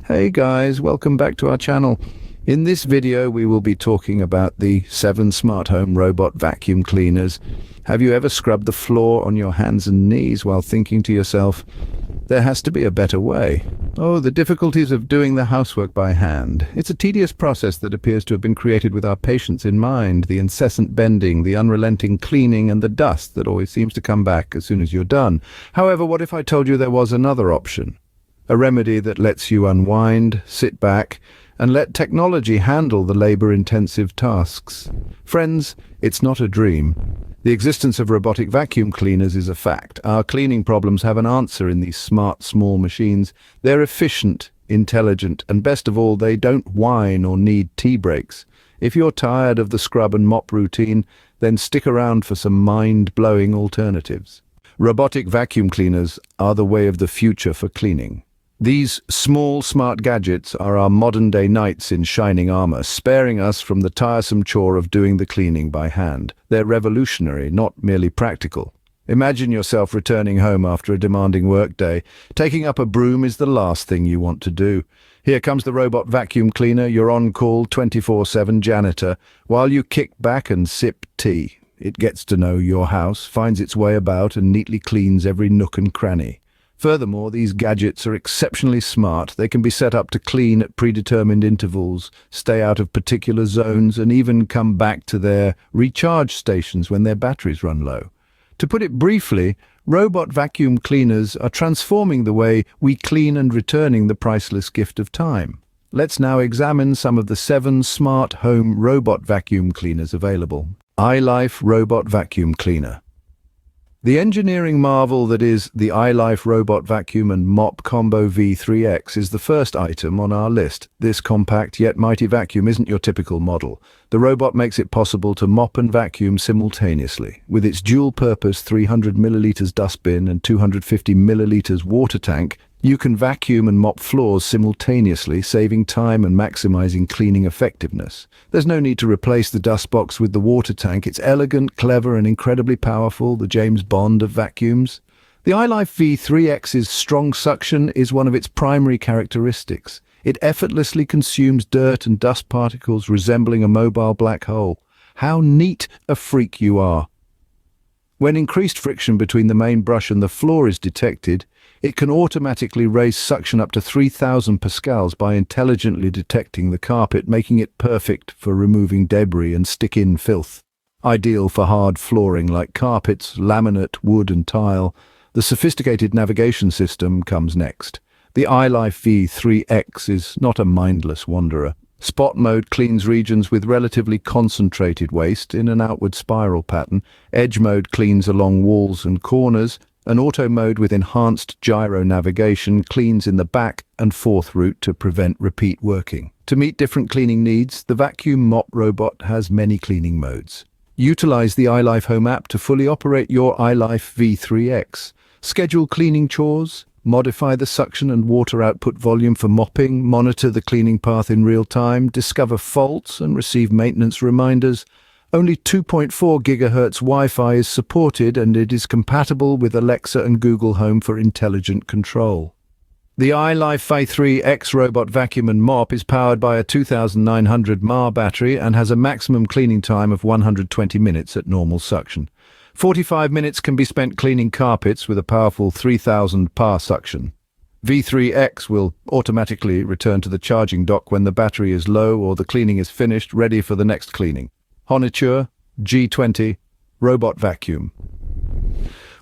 Hey guys, welcome back to our channel. In this video we will be talking about the 7 smart home robot vacuum cleaners. Have you ever scrubbed the floor on your hands and knees while thinking to yourself, there has to be a better way? Oh, the difficulties of doing the housework by hand. It's a tedious process that appears to have been created with our patience in mind, the incessant bending, the unrelenting cleaning, and the dust that always seems to come back as soon as you're done. However, what if I told you there was another option? A remedy that lets you unwind, sit back, and let technology handle the labor-intensive tasks. Friends, it's not a dream. The existence of robotic vacuum cleaners is a fact. Our cleaning problems have an answer in these smart, small machines. They're efficient, intelligent, and best of all, they don't whine or need tea breaks. If you're tired of the scrub and mop routine, then stick around for some mind-blowing alternatives. Robotic vacuum cleaners are the way of the future for cleaning. These small, smart gadgets are our modern-day knights in shining armor, sparing us from the tiresome chore of doing the cleaning by hand. They're revolutionary, not merely practical. Imagine yourself returning home after a demanding workday. Taking up a broom is the last thing you want to do. Here comes the robot vacuum cleaner, your on-call 24/7 janitor, while you kick back and sip tea. It gets to know your house, finds its way about, and neatly cleans every nook and cranny. Furthermore, these gadgets are exceptionally smart. They can be set up to clean at predetermined intervals, stay out of particular zones, and even come back to their recharge stations when their batteries run low. To put it briefly, robot vacuum cleaners are transforming the way we clean and returning the priceless gift of time. Let's now examine some of the 7 smart home robot vacuum cleaners available. ILIFE Robot Vacuum Cleaner. The engineering marvel that is the ILIFE Robot Vacuum and Mop Combo V3X is the first item on our list. This compact yet mighty vacuum isn't your typical model. The robot makes it possible to mop and vacuum simultaneously. With its dual-purpose 300 milliliters dustbin and 250 milliliters water tank, you can vacuum and mop floors simultaneously, saving time and maximizing cleaning effectiveness. There's no need to replace the dust box with the water tank. It's elegant, clever, and incredibly powerful, the James Bond of vacuums. The ILIFE V3X's strong suction is one of its primary characteristics. It effortlessly consumes dirt and dust particles, resembling a mobile black hole. How neat a freak you are! When increased friction between the main brush and the floor is detected, it can automatically raise suction up to 3,000 pascals by intelligently detecting the carpet, making it perfect for removing debris and stick-in filth. Ideal for hard flooring like carpets, laminate, wood and tile, the sophisticated navigation system comes next. The ILIFE V3X is not a mindless wanderer. Spot mode cleans regions with relatively concentrated waste in an outward spiral pattern. Edge mode cleans along walls and corners. An auto mode with enhanced gyro navigation cleans in the back and forth route to prevent repeat working. To meet different cleaning needs, the vacuum mop robot has many cleaning modes. Utilize the ILIFE Home app to fully operate your ILIFE V3X. Schedule cleaning chores, modify the suction and water output volume for mopping, monitor the cleaning path in real time, discover faults and receive maintenance reminders. Only 2.4 GHz Wi-Fi is supported, and it is compatible with Alexa and Google Home for intelligent control. The ILIFE V3X Robot Vacuum and Mop is powered by a 2900 mAh battery and has a maximum cleaning time of 120 minutes at normal suction. 45 minutes can be spent cleaning carpets with a powerful 3000 PAR suction. V3X will automatically return to the charging dock when the battery is low or the cleaning is finished, ready for the next cleaning. Honiture G20 Robot Vacuum.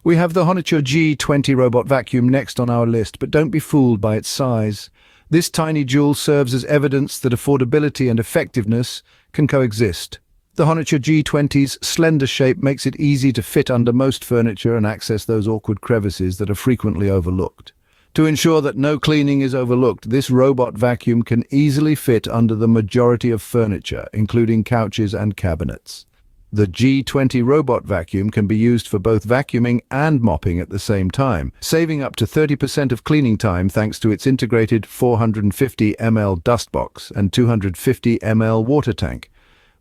We have the Honiture G20 Robot Vacuum next on our list, but don't be fooled by its size. This tiny jewel serves as evidence that affordability and effectiveness can coexist. The Honiture G20's slender shape makes it easy to fit under most furniture and access those awkward crevices that are frequently overlooked. To ensure that no cleaning is overlooked, this robot vacuum can easily fit under the majority of furniture, including couches and cabinets. The G20 robot vacuum can be used for both vacuuming and mopping at the same time, saving up to 30% of cleaning time thanks to its integrated 450 ml dust box and 250 ml water tank.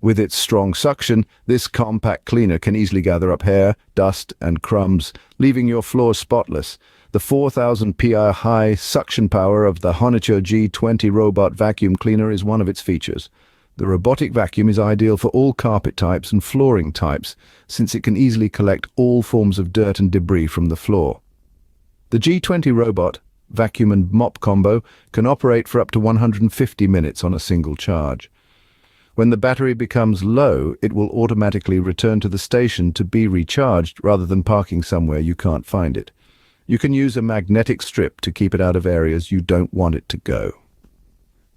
With its strong suction, this compact cleaner can easily gather up hair, dust, and crumbs, leaving your floors spotless. The 4000 PI high suction power of the Honiture G20 robot vacuum cleaner is one of its features. The robotic vacuum is ideal for all carpet types and flooring types, since it can easily collect all forms of dirt and debris from the floor. The G20 robot vacuum and mop combo can operate for up to 150 minutes on a single charge. When the battery becomes low, it will automatically return to the station to be recharged rather than parking somewhere you can't find it. You can use a magnetic strip to keep it out of areas you don't want it to go.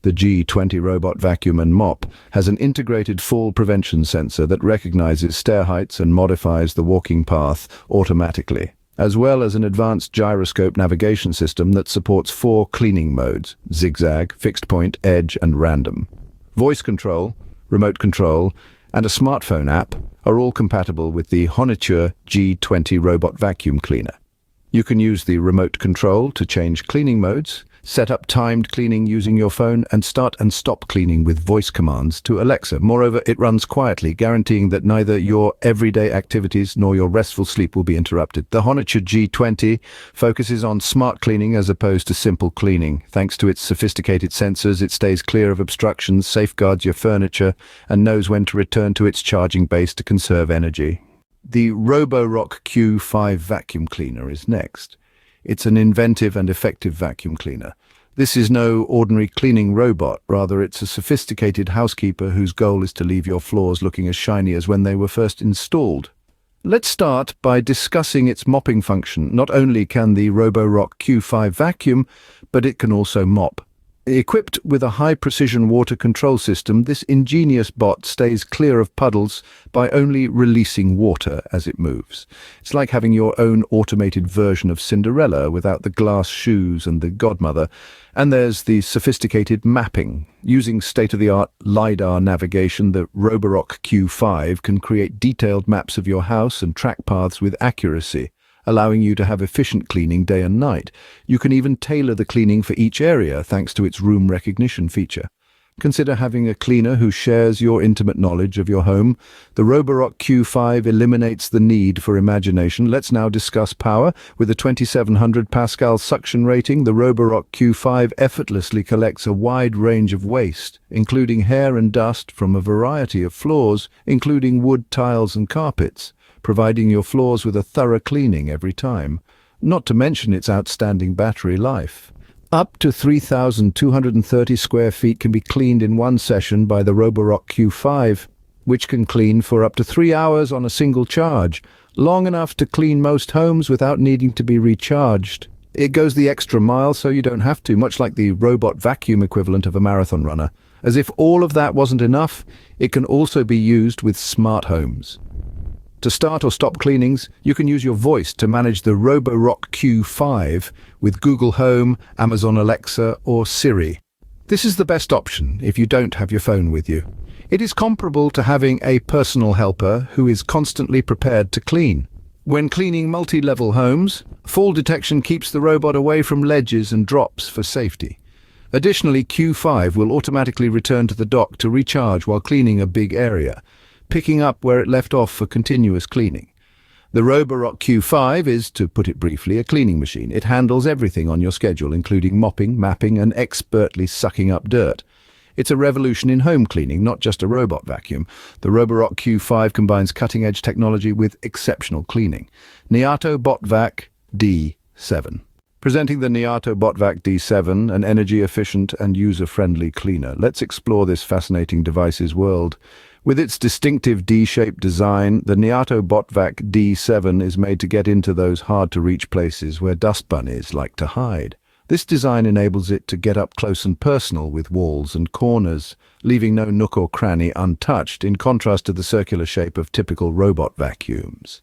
The G20 robot vacuum and mop has an integrated fall prevention sensor that recognizes stair heights and modifies the walking path automatically, as well as an advanced gyroscope navigation system that supports 4 cleaning modes: zigzag, fixed point, edge, and random. Voice control, remote control, and a smartphone app are all compatible with the Honiture G20 robot vacuum cleaner. You can use the remote control to change cleaning modes, set up timed cleaning using your phone, and start and stop cleaning with voice commands to Alexa. Moreover, it runs quietly, guaranteeing that neither your everyday activities nor your restful sleep will be interrupted. The Honiture G20 focuses on smart cleaning as opposed to simple cleaning. Thanks to its sophisticated sensors, it stays clear of obstructions, safeguards your furniture, and knows when to return to its charging base to conserve energy. The Roborock Q5 vacuum cleaner is next. It's an inventive and effective vacuum cleaner. This is no ordinary cleaning robot, rather it's a sophisticated housekeeper whose goal is to leave your floors looking as shiny as when they were first installed. Let's start by discussing its mopping function. Not only can the Roborock Q5 vacuum, but it can also mop. Equipped with a high-precision water control system, this ingenious bot stays clear of puddles by only releasing water as it moves. It's like having your own automated version of Cinderella without the glass shoes and the godmother. And there's the sophisticated mapping. Using state-of-the-art LiDAR navigation, the Roborock Q5 can create detailed maps of your house and track paths with accuracy, allowing you to have efficient cleaning day and night. You can even tailor the cleaning for each area thanks to its room recognition feature. Consider having a cleaner who shares your intimate knowledge of your home. The Roborock Q5 eliminates the need for imagination. Let's now discuss power. With a 2700 Pascal suction rating, the Roborock Q5 effortlessly collects a wide range of waste, including hair and dust from a variety of floors, including wood, tiles, and carpets, providing your floors with a thorough cleaning every time. Not to mention its outstanding battery life. Up to 3,230 square feet can be cleaned in one session by the Roborock Q5, which can clean for up to 3 hours on a single charge, long enough to clean most homes without needing to be recharged. It goes the extra mile so you don't have to, much like the robot vacuum equivalent of a marathon runner. As if all of that wasn't enough, it can also be used with smart homes. To start or stop cleanings, you can use your voice to manage the Roborock Q5 with Google Home, Amazon Alexa, or Siri. This is the best option if you don't have your phone with you. It is comparable to having a personal helper who is constantly prepared to clean. When cleaning multi-level homes, fall detection keeps the robot away from ledges and drops for safety. Additionally, Q5 will automatically return to the dock to recharge while cleaning a big area, picking up where it left off for continuous cleaning. The Roborock Q5 is, to put it briefly, a cleaning machine. It handles everything on your schedule, including mopping, mapping, and expertly sucking up dirt. It's a revolution in home cleaning, not just a robot vacuum. The Roborock Q5 combines cutting-edge technology with exceptional cleaning. Neato Botvac D7. Presenting the Neato Botvac D7, an energy-efficient and user-friendly cleaner. Let's explore this fascinating device's world. With its distinctive D-shaped design, the Neato Botvac D7 is made to get into those hard-to-reach places where dust bunnies like to hide. This design enables it to get up close and personal with walls and corners, leaving no nook or cranny untouched, in contrast to the circular shape of typical robot vacuums.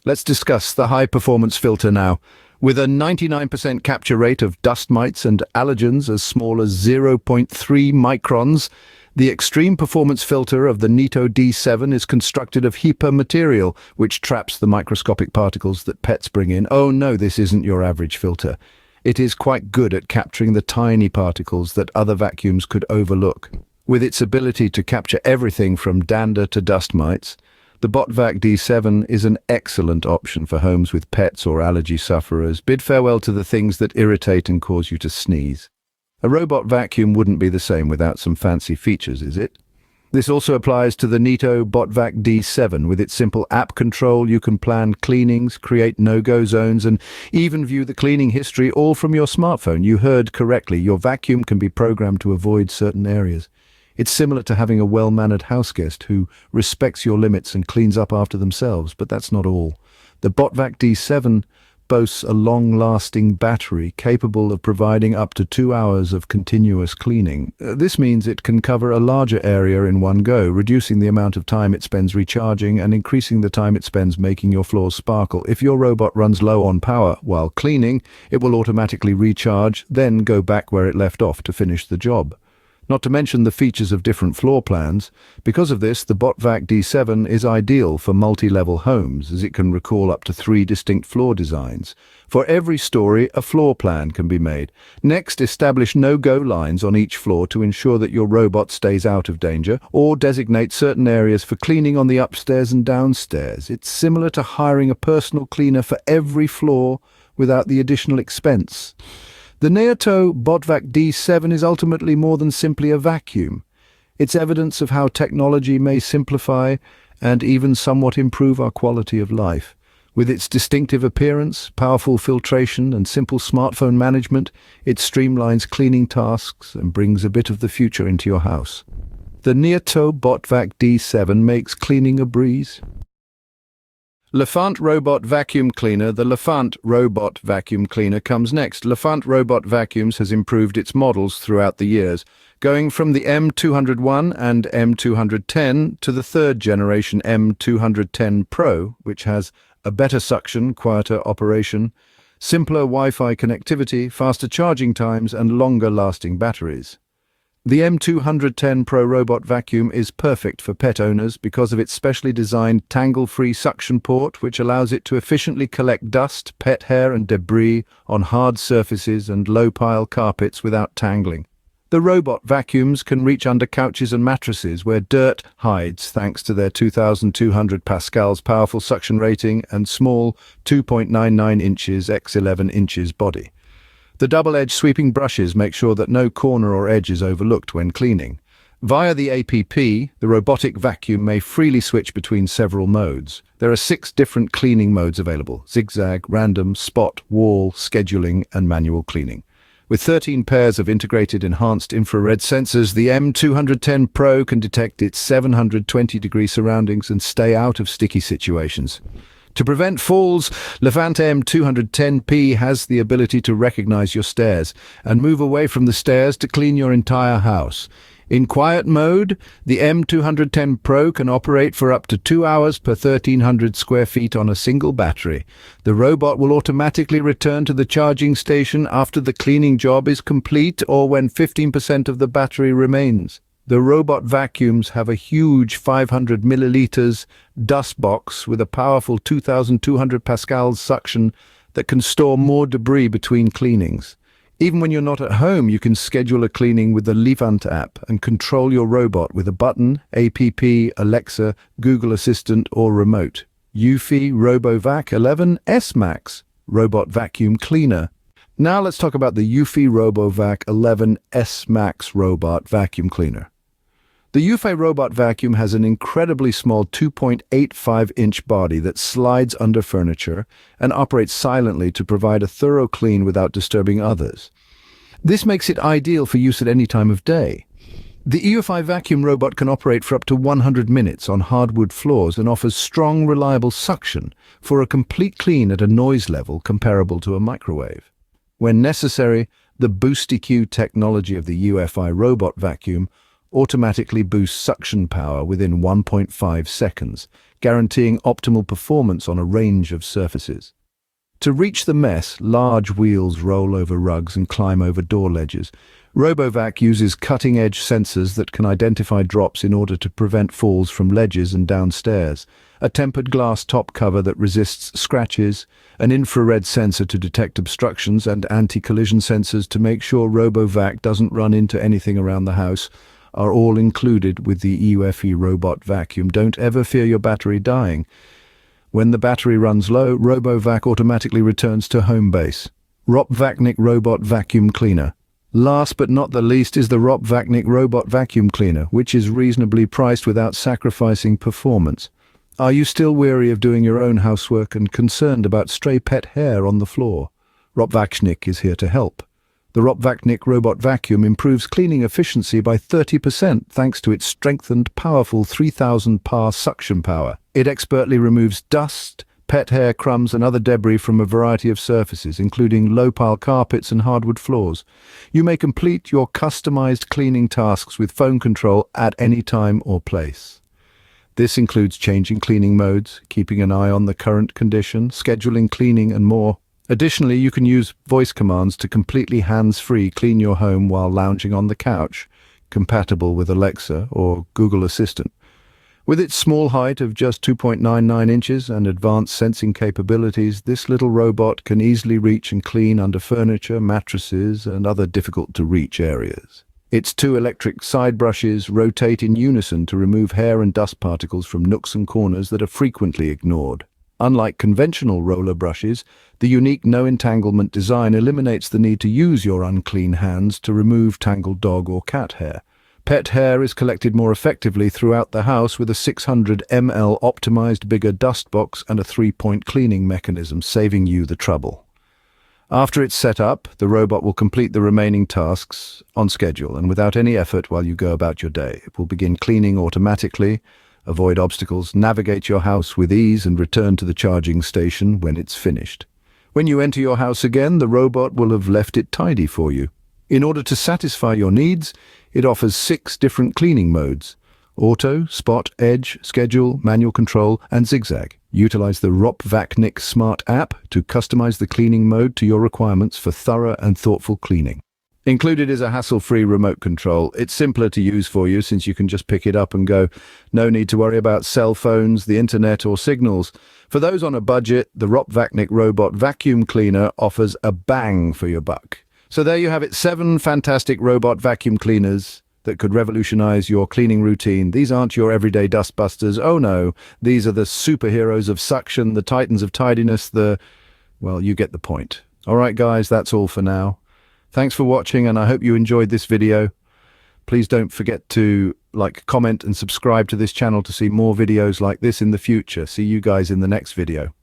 Let's discuss the high-performance filter now. With a 99% capture rate of dust mites and allergens as small as 0.3 microns, the extreme performance filter of the Neato D7 is constructed of HEPA material, which traps the microscopic particles that pets bring in. Oh no, this isn't your average filter. It is quite good at capturing the tiny particles that other vacuums could overlook. With its ability to capture everything from dander to dust mites, The Botvac D7 is an excellent option for homes with pets or allergy sufferers. Bid farewell to the things that irritate and cause you to sneeze. A robot vacuum wouldn't be the same without some fancy features, is it? This also applies to the Neato Botvac D7. With its simple app control, you can plan cleanings, create no-go zones, and even view the cleaning history all from your smartphone. You heard correctly. Your vacuum can be programmed to avoid certain areas. It's similar to having a well-mannered houseguest who respects your limits and cleans up after themselves, but that's not all. The Botvac D7 boasts a long-lasting battery capable of providing up to 2 hours of continuous cleaning. This means it can cover a larger area in one go, reducing the amount of time it spends recharging and increasing the time it spends making your floors sparkle. If your robot runs low on power while cleaning, it will automatically recharge, then go back where it left off to finish the job. Not to mention the features of different floor plans. Because of this, the Botvac D7 is ideal for multi-level homes, as it can recall up to 3 distinct floor designs. For every story, a floor plan can be made. Next, establish no-go lines on each floor to ensure that your robot stays out of danger, or designate certain areas for cleaning on the upstairs and downstairs. It's similar to hiring a personal cleaner for every floor without the additional expense. The Neato Botvac D7 is ultimately more than simply a vacuum. It's evidence of how technology may simplify and even somewhat improve our quality of life. With its distinctive appearance, powerful filtration, and simple smartphone management, it streamlines cleaning tasks and brings a bit of the future into your house. The Neato Botvac D7 makes cleaning a breeze. Lefant Robot Vacuum Cleaner. The Lefant Robot Vacuum Cleaner comes next. Lefant Robot Vacuums has improved its models throughout the years, going from the M201 and M210 to the third generation M210 Pro, which has a better suction, quieter operation, simpler Wi-Fi connectivity, faster charging times, and longer-lasting batteries. The M210 Pro Robot Vacuum is perfect for pet owners because of its specially designed tangle-free suction port, which allows it to efficiently collect dust, pet hair and debris on hard surfaces and low-pile carpets without tangling. The robot vacuums can reach under couches and mattresses where dirt hides thanks to their 2,200 pascals powerful suction rating and small 2.99 inches x 11 inches body. The double-edged sweeping brushes make sure that no corner or edge is overlooked when cleaning. Via the APP, the robotic vacuum may freely switch between several modes. There are 6 different cleaning modes available: zigzag, random, spot, wall, scheduling, and manual cleaning. With 13 pairs of integrated enhanced infrared sensors, the M210 Pro can detect its 720-degree surroundings and stay out of sticky situations. To prevent falls, Lefant M210P has the ability to recognize your stairs and move away from the stairs to clean your entire house. In quiet mode, the M210 Pro can operate for up to 2 hours per 1,300 square feet on a single battery. The robot will automatically return to the charging station after the cleaning job is complete or when 15% of the battery remains. The robot vacuums have a huge 500 milliliters dust box with a powerful 2,200 pascals suction that can store more debris between cleanings. Even when you're not at home, you can schedule a cleaning with the Lefant app and control your robot with a button, APP, Alexa, Google Assistant, or remote. Eufy RoboVac 11 S Max Robot Vacuum Cleaner. Now let's talk about the Eufy RoboVac 11 S Max Robot Vacuum Cleaner. The Eufy robot vacuum has an incredibly small 2.85-inch body that slides under furniture and operates silently to provide a thorough clean without disturbing others. This makes it ideal for use at any time of day. The Eufy vacuum robot can operate for up to 100 minutes on hardwood floors and offers strong, reliable suction for a complete clean at a noise level comparable to a microwave. When necessary, the BoostEQ technology of the Eufy robot vacuum automatically boosts suction power within 1.5 seconds, guaranteeing optimal performance on a range of surfaces. To reach the mess, large wheels roll over rugs and climb over door ledges. RoboVac uses cutting-edge sensors that can identify drops in order to prevent falls from ledges and downstairs. A tempered glass top cover that resists scratches, an infrared sensor to detect obstructions, and anti-collision sensors to make sure RoboVac doesn't run into anything around the house. are all included with the Eufy robot vacuum. Don't ever fear your battery dying. When the battery runs low, RoboVac automatically returns to home base. ROPVACNIC Robot Vacuum Cleaner. Last but not the least is the ROPVACNIC Robot Vacuum Cleaner, which is reasonably priced without sacrificing performance. Are you still weary of doing your own housework and concerned about stray pet hair on the floor? ROPVACNIC is here to help. The ROPVACNIC Robot Vacuum improves cleaning efficiency by 30% thanks to its strengthened, powerful 3000 PAR suction power. It expertly removes dust, pet hair, crumbs and other debris from a variety of surfaces, including low-pile carpets and hardwood floors. You may complete your customized cleaning tasks with phone control at any time or place. This includes changing cleaning modes, keeping an eye on the current condition, scheduling cleaning and more. Additionally, you can use voice commands to completely hands-free clean your home while lounging on the couch, compatible with Alexa or Google Assistant. With its small height of just 2.99 inches and advanced sensing capabilities, this little robot can easily reach and clean under furniture, mattresses, and other difficult-to-reach areas. Its two electric side brushes rotate in unison to remove hair and dust particles from nooks and corners that are frequently ignored. Unlike conventional roller brushes, the unique no-entanglement design eliminates the need to use your unclean hands to remove tangled dog or cat hair. Pet hair is collected more effectively throughout the house with a 600 ml optimized bigger dust box and a 3-point cleaning mechanism, saving you the trouble. After it's set up, the robot will complete the remaining tasks on schedule and without any effort while you go about your day. It will begin cleaning automatically, avoid obstacles, navigate your house with ease and return to the charging station when it's finished. When you enter your house again, the robot will have left it tidy for you. In order to satisfy your needs, it offers 6 different cleaning modes: Auto, Spot, Edge, Schedule, Manual Control, and Zigzag. Utilize the ROPVACNIC Smart app to customize the cleaning mode to your requirements for thorough and thoughtful cleaning. Included is a hassle-free remote control. It's simpler to use for you since you can just pick it up and go. No need to worry about cell phones, the internet, or signals. For those on a budget, the ROPVACNIC Robot Vacuum Cleaner offers a bang for your buck. So there you have it, 7 fantastic robot vacuum cleaners that could revolutionize your cleaning routine. These aren't your everyday dustbusters. Oh no, these are the superheroes of suction, the titans of tidiness, well, you get the point. All right, guys, that's all for now. Thanks for watching, and I hope you enjoyed this video. Please don't forget to like, comment, and subscribe to this channel to see more videos like this in the future. See you guys in the next video.